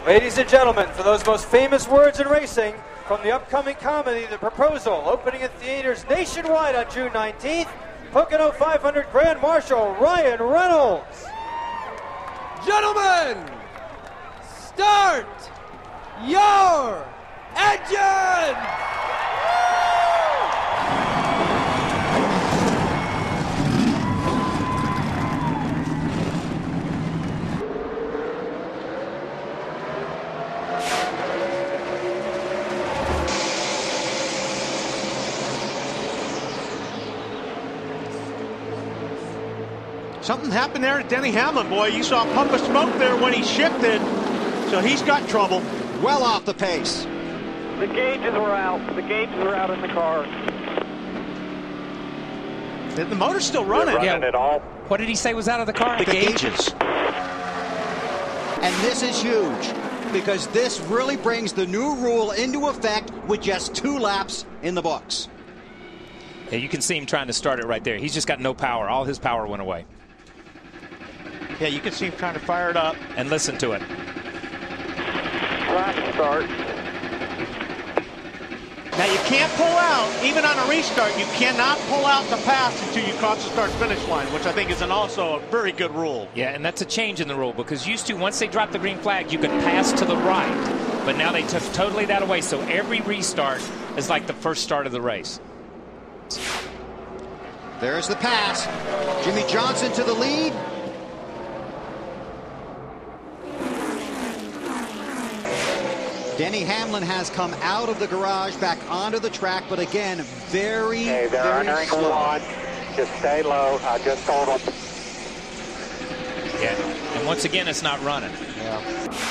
Ladies and gentlemen, for those most famous words in racing, from the upcoming comedy, The Proposal, opening at theaters nationwide on June 19th, Pocono 500 Grand Marshal Ryan Reynolds. Gentlemen, start your engine! Something happened there to Denny Hamlin, boy. You saw a puff of smoke there when he shifted, so he's got trouble. Well off the pace. The gauges were out. The gauges were out in the car. The motor's still running. Running at all. What did he say was out of the car? The gauges. And this is huge, because this really brings the new rule into effect with just 2 laps in the books. Yeah, you can see him trying to start it right there. He's just got no power. All his power went away. Yeah, you can see him trying to fire it up. And listen to it. Last start. Now, you can't pull out, even on a restart, you cannot pull out the pass until you cross the start-finish line, which I think is also a very good rule. Yeah, and that's a change in the rule, because used to, once they dropped the green flag, you could pass to the right. But now they took totally that away, so every restart is like the first start of the race. There's the pass. Jimmy Johnson to the lead. Denny Hamlin has come out of the garage back onto the track, but again, very, very slow. One. Just stay low. I just told him. Yeah, and once again, it's not running. Yeah.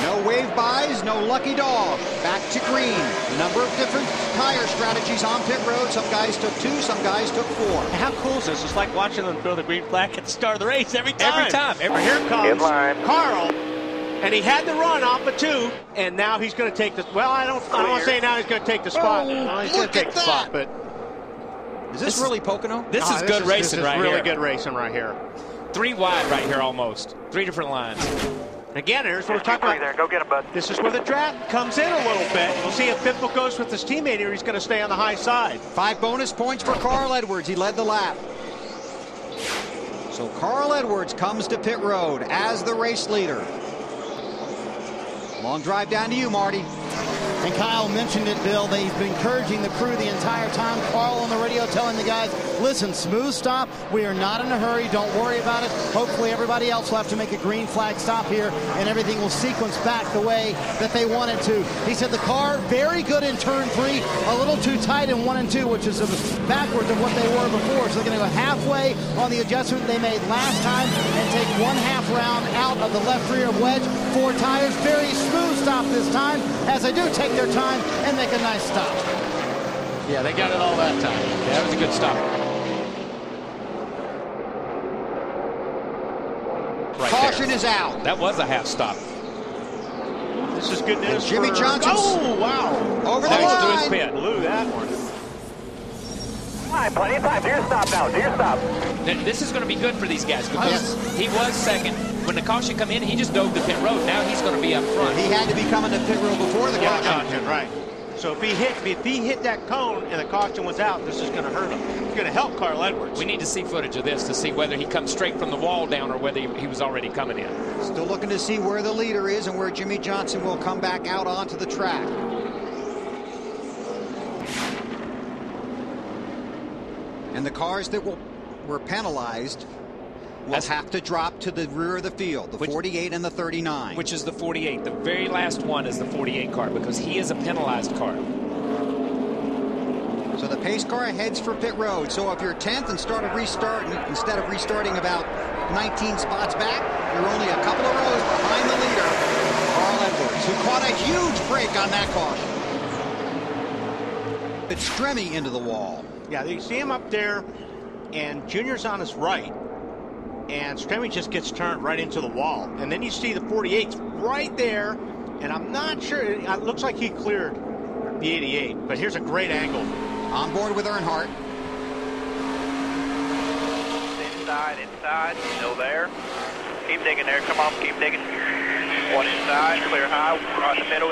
No wave buys, no lucky dog. Back to green. A number of different tire strategies on pit road. Some guys took 2, some guys took 4. How cool is this? It's like watching them throw the green flag at the start of the race every time. Every time. Here comes Carl, and he had the run off of 2, and now he's going to take the. Well, I don't want to say now he's going to take the spot. Oh, he's going to take the spot, but is this really Pocono? This is good racing right here. This is really good racing right here. 3 wide right here almost. 3 different lines. Again, here's what we're talking about. There. Go get him, bud. This is where the draft comes in a little bit. We'll see if Pitbull goes with his teammate here. He's going to stay on the high side. 5 bonus points for Carl Edwards. He led the lap. So Carl Edwards comes to pit road as the race leader. Long drive down to you, Marty. And Kyle mentioned it, Bill. They've been encouraging the crew the entire time. Carl on the radio telling the guys, listen, smooth stop. We are not in a hurry. Don't worry about it. Hopefully everybody else will have to make a green flag stop here, and everything will sequence back the way that they wanted to. He said the car, very good in turn 3, a little too tight in 1 and 2, which is backwards of what they were before. So they're going to go halfway on the adjustment they made last time and take 1/2 round out of the left rear wedge. 4 tires. Very smooth stop this time, as they do take their time and make a nice stop. Yeah, they got it all that time. Yeah, that was a good stop. Right Caution there. is out. That was a half stop. This is good news. Jimmy Johnson. Oh, wow. Over the Through his line. pit. Blew that one. Fine, plenty of time. Do your stop now. Do your stop. This is going to be good for these guys, because he was second. When the caution come in, he just dove the pit road. Now he's going to be up front. He had to be coming to pit road before the caution. Caution, right. So if he hit that cone and the caution was out, this is going to hurt him. It's going to help Carl Edwards. We need to see footage of this to see whether he comes straight from the wall down or whether he was already coming in. Still looking to see where the leader is and where Jimmy Johnson will come back out onto the track. And the cars that were penalized will have to drop to the rear of the field, the 48 and the 39. Which is the 48. The very last one is the 48 car, because he is a penalized car. So the pace car heads for pit road. So if you're 10th and instead of restarting about 19 spots back, you're only a couple of rows behind the leader, Carl Edwards, who caught a huge break on that caution. It's Stremme into the wall. Yeah, you see him up there, and Junior's on his right, and Stremme just gets turned right into the wall. And then you see the 48's right there, and I'm not sure. It looks like he cleared the 88, but here's a great angle. On board with Earnhardt. inside, still there. Keep digging there, come on, keep digging. One inside, clear high,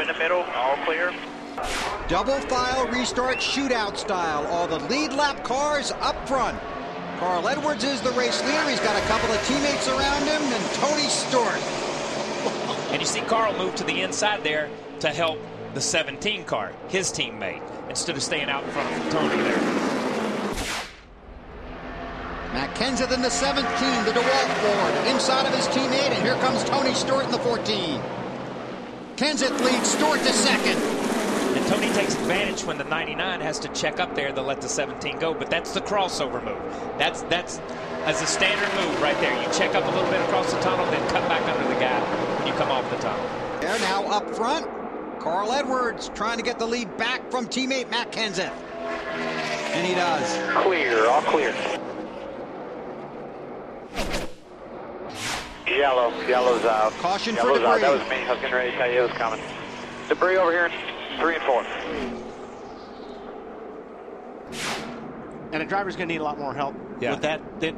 in the middle, all clear. Double file restart shootout style. All the lead lap cars up front. Carl Edwards is the race leader. He's got a couple of teammates around him, and Tony Stewart. And you see Carl move to the inside there to help the 17 car, his teammate, instead of staying out in front of Tony there. Matt Kenseth in the 17, the DeWalt Ford, inside of his teammate, and here comes Tony Stewart in the 14. Kenseth leads Stewart to second. And Tony takes advantage when the 99 has to check up there to let the 17 go, but that's the crossover move. That's as a standard move right there. You check up a little bit across the tunnel, then cut back under the guy when you come off the tunnel. They're now up front. Carl Edwards trying to get the lead back from teammate Matt Kenseth. And he does. Clear, all clear. Yellow's out. Caution Yellow's for debris. Out. That was me. I was getting ready to tell you it was coming. Debris over here, 3 and 4. And the driver's going to need a lot more help with that. A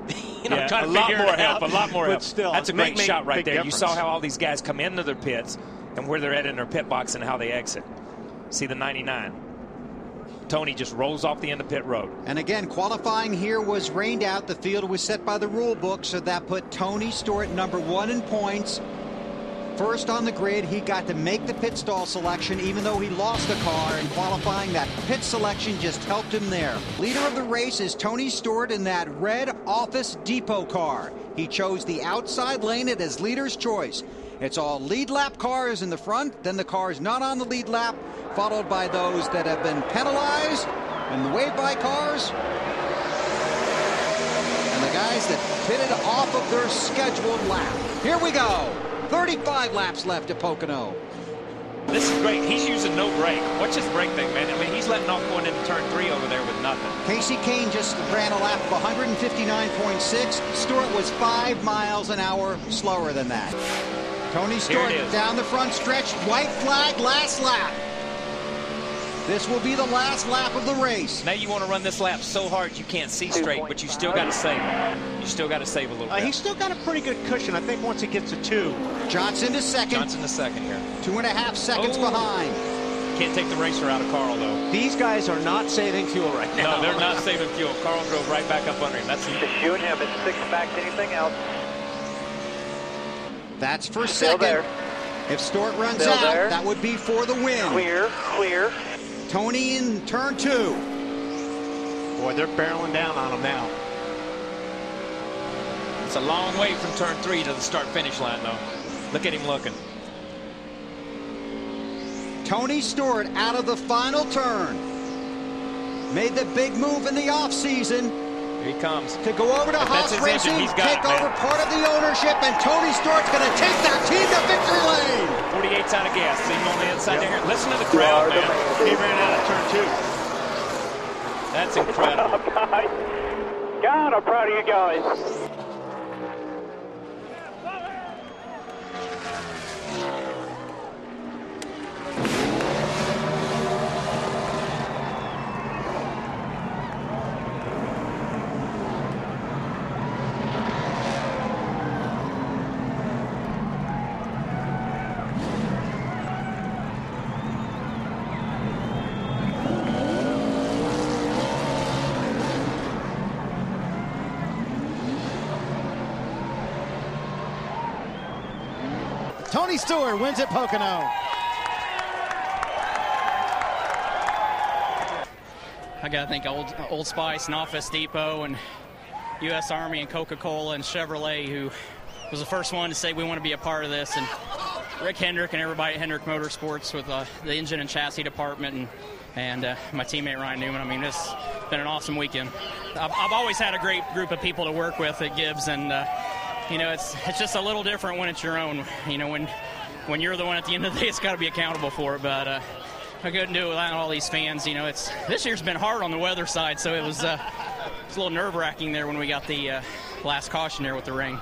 lot more help. But still, that's a great shot right there. Difference. You saw how all these guys come into their pits and where they're at in their pit box and how they exit. See the 99. Tony just rolls off the end of pit road. And again, qualifying here was rained out. The field was set by the rule book, so that put Tony Stewart number 1 in points. First on the grid, he got to make the pit stall selection, even though he lost a car in qualifying. That pit selection just helped him there. Leader of the race is Tony Stewart in that red Office Depot car. He chose the outside lane at his leader's choice. It's all lead lap cars in the front, then the cars not on the lead lap, followed by those that have been penalized, and the wave-by cars, and the guys that pitted off of their scheduled lap. Here we go. 35 laps left at Pocono. This is great. He's using no brake. Watch his brake thing, man. I mean, he's letting off going into turn 3 over there with nothing. Casey Kane just ran a lap of 159.6. Stewart was 5 miles an hour slower than that. Tony Stewart down the front stretch. White flag, last lap. This will be the last lap of the race. Now you want to run this lap so hard you can't see straight, but you still got to save it. You still got to save a little bit. He's still got a pretty good cushion, I think, once he gets to 2. Johnson to second. Johnson to second here. 2.5 seconds behind. Can't take the racer out of Carl, though. These guys are not saving fuel right now. No, they're not saving fuel. Carl drove right back up under him. That's just shooting him. It's 6 back to anything else. That's for second. There. If Stewart runs out, that would be for the win. Clear. Tony in turn 2. Boy, they're barreling down on him now. It's a long way from turn 3 to the start-finish line, though. Look at him looking. Tony Stewart out of the final turn. Made the big move in the offseason. Here he comes. To go over to Haas Racing, take over part of the ownership, and Tony Stewart's going to take that team to victory lane. 48's out of gas. See him on the inside there. Listen to the crowd, man. He ran out of turn 2. That's incredible. God, I'm proud of you guys. Tony Stewart wins at Pocono. I got to thank Old Spice and Office Depot and U.S. Army and Coca-Cola and Chevrolet, who was the first one to say we want to be a part of this, and Rick Hendrick and everybody at Hendrick Motorsports with the engine and chassis department, and my teammate Ryan Newman. I mean, this has been an awesome weekend. I've always had a great group of people to work with at Gibbs, and you know, it's just a little different when it's your own. You know, when you're the one at the end of the day, it's got to be accountable for it. But I couldn't do it without all these fans. You know, this year's been hard on the weather side, so it was a little nerve-wracking there when we got the last caution there with the rain.